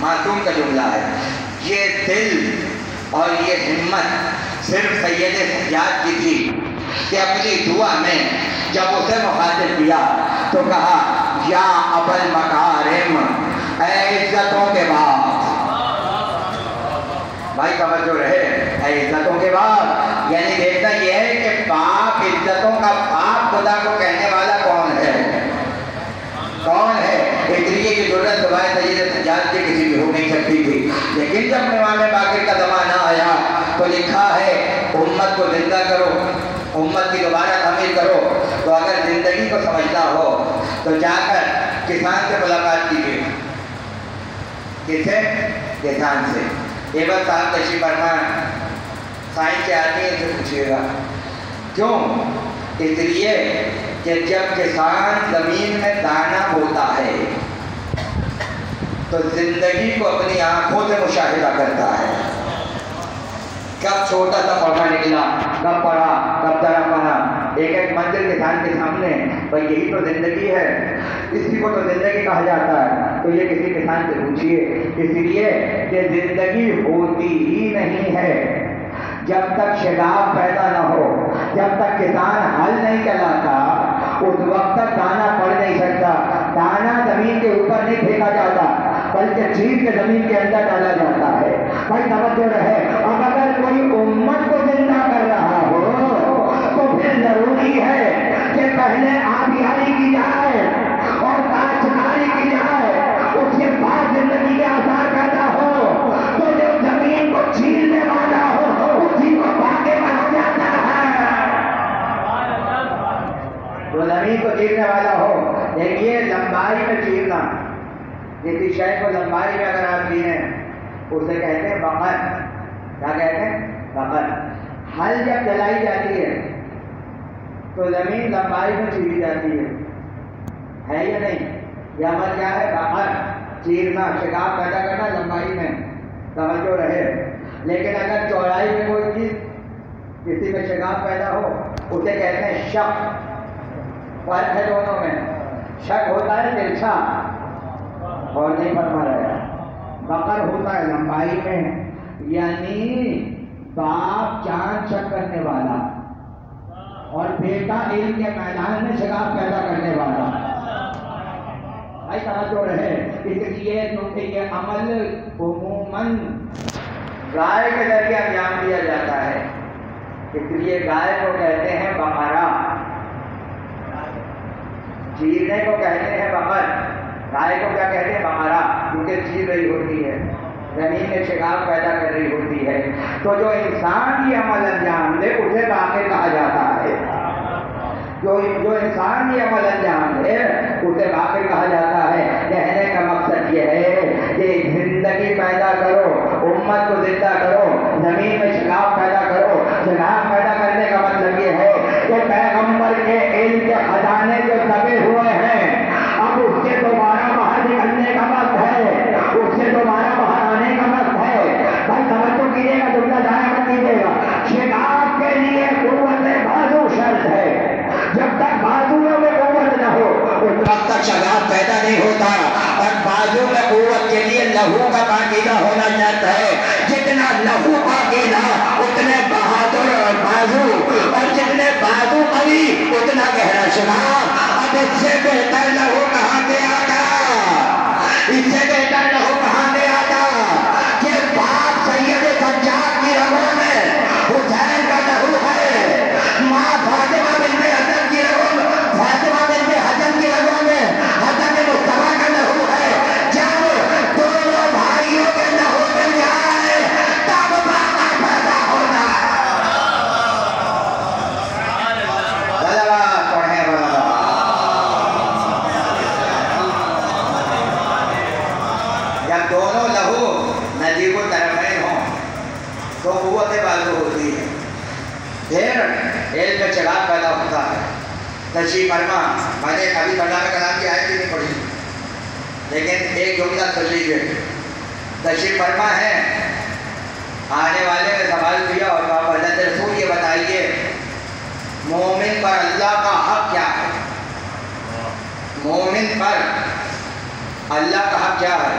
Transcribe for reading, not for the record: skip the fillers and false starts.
معصوم کا جملہ ہے. یہ دل اور یہ ہمت صرف سید سجاد کی تھی کہ اپنی دعا میں جب اسے مخاطب کیا تو کہا یا ابل مکارم، اے عزتوں کے باپ. بھائی توجہ رہے، اے عزتوں کے باپ، یعنی دیکھنا یہ ہے کہ باپ، عزتوں کا باپ خدا کو کہنے والا کون ہے؟ کون ہے؟ اس لیے کی ضرورت دعائے سید سجاد کی کسی بھی ہو نہیں سکتی تھی. لیکن جب امام باقر کا زمانہ آیا تو لکھا ہے امت کو زندہ کرو، امت کی دوبارہ تعمیر کرو. تو اگر زندگی کو سمجھنا ہو تو جا کر کسان سے ملاقات کیجیے. کس سے؟ کسان سے. ایبت صاحب تشریف فرما سائنس کے آدمی سے پوچھئے گا کیوں؟ اس لیے کہ جب کسان زمین میں دانہ بوتا ہے تو زندگی کو اپنی آنکھوں سے مشاہدہ کرتا ہے. کب چھوٹا سا پودا نکلا، کب پڑا، کب درخت بنا، ایک ایک منزل کسان کے سامنے. بھائی یہی تو زندگی ہے، اسی کو تو زندگی کہا جاتا ہے. تو یہ کسی کسان سے پوچھئے. اس لیے کہ زندگی ہوتی ہی نہیں ہے جب تک شگاف پیدا نہ ہو. جب تک کسان ہل نہیں چلاتا اس وقت تک دانہ پڑ نہیں سکتا. دانہ زمین کے اوپر نہیں پھینکا جاتا بلکہ چیر کے زمین کے اندر ڈالا جاتا ہے. بھائی توجہ رہے، اب اگر کوئی امت کو زندہ کر رہا ہو تو پھر ضروری ہے کہ پہلے آبیاری کی جائے اور کاشتکاری کی جائے، اس کے بعد زندگی کے آثار پیدا ہو. تو جو زمین کو چھیلنے والا ہو اسی کو باقی کہا جاتا ہے. جو زمین کو چیرنے والا ہو، دیکھیے لمبائی میں چیرنا، کسی شے کو لمبائی میں اگر آپ چیریں اسے کہتے ہیں بقر. کیا کہتے ہیں؟ بقر. ہل جب چلائی جاتی ہے تو زمین لمبائی میں چیری جاتی ہے یا نہیں؟ یہ عمل کیا ہے؟ بقر. چیرنا، شگاف پیدا کرنا لمبائی میں. توجہ رہے. لیکن اگر چوڑائی میں کوئی چیز کسی میں شگاف پیدا ہو اسے کہتے ہیں شق. فرق ہے دونوں میں. شق ہوتا ہے ترچھا اور نہیں فرما رہا. بقر ہوتا ہے لمبائی میں، یعنی باپ جان چک کرنے والا اور بیٹا علم کے میدان میں شگاف پیدا کرنے والا. ایسا جو رہے. اس لیے کیونکہ یہ عمل عموماً گائے کے ذریعے انجام دیا جاتا ہے، اس لیے گائے کو کہتے ہیں بقرہ. چیرنے کو کہتے ہیں بقر. گائے کو کیا کہتے ہیں؟ بقرہ، کیونکہ چیر رہی ہوتی ہے، زمین میں شگاف پیدا کر رہی ہوتی ہے. تو جو انسان یہ عمل انجام دے اسے باقر کہا جاتا ہے. جو انسان یہ عمل انجام دے اسے باقر کہا جاتا ہے. کہنے کا مقصد یہ ہے کہ زندگی پیدا کرو، امت کو زندہ کرو، زمین میں شگاف پیدا کرو. شگاف پیدا کرنے کا مطلب یہ ہے کہ پیغمبر کے علم کے خزانے جو دبے ہوئے ہیں اب اس سے دوبارہ باہر نکلنے کا وقت ہے، اس سے دوبارہ باہر آنے کا وقت ہے. بھائی توجہ کیجیے گا، جملہ ضائع مت کیجیے گا. شگاف کے لیے قوت بازو شرط ہے. جب تک بازوؤں میں قوت نہ ہو اس وقت تک شگاف پیدا نہیں ہوتا. اور بازو میں قوت کے لیے لہو کا پاکیزہ ہونا شرط ہے. جتنا لہو پاکیزہ اتنے بہادر اور بازو، اور جتنے بازو قوی اتنا گہرا شگاف. اب اس سے بہتر لہو کہاں سے آتا؟ اس سے بہتر لہو کہاں سے آتا کہ باپ سید سجاد کی رگوں میں حسین کا لہو ہے، ماں فاطمہ بنت حسن کی رگوں میں، فاطمہ بنت حسن کی رگوں میں حسن مصطفیٰ کا لہو ہے. جب دونوں بھائیوں کے لہو مل جائے تب باقا پیدا ہوتا ہے. جب دونوں لہو نجیب الطرفین ہوں تو قوت بازو ہوتی ہے. پھر علم میں چراغ پیدا ہوتا ہے. تشریف فرما. میں نے کبھی کلام کلام کی آیت نہیں پڑھی لیکن ایک جملہ سن لیجیے. تشریف فرما ہے آنے والے نے سوال کیا اور آپ حضرت رسول یہ بتائیے مومن پر اللہ کا حق کیا ہے؟ مومن پر اللہ کا حق کیا ہے؟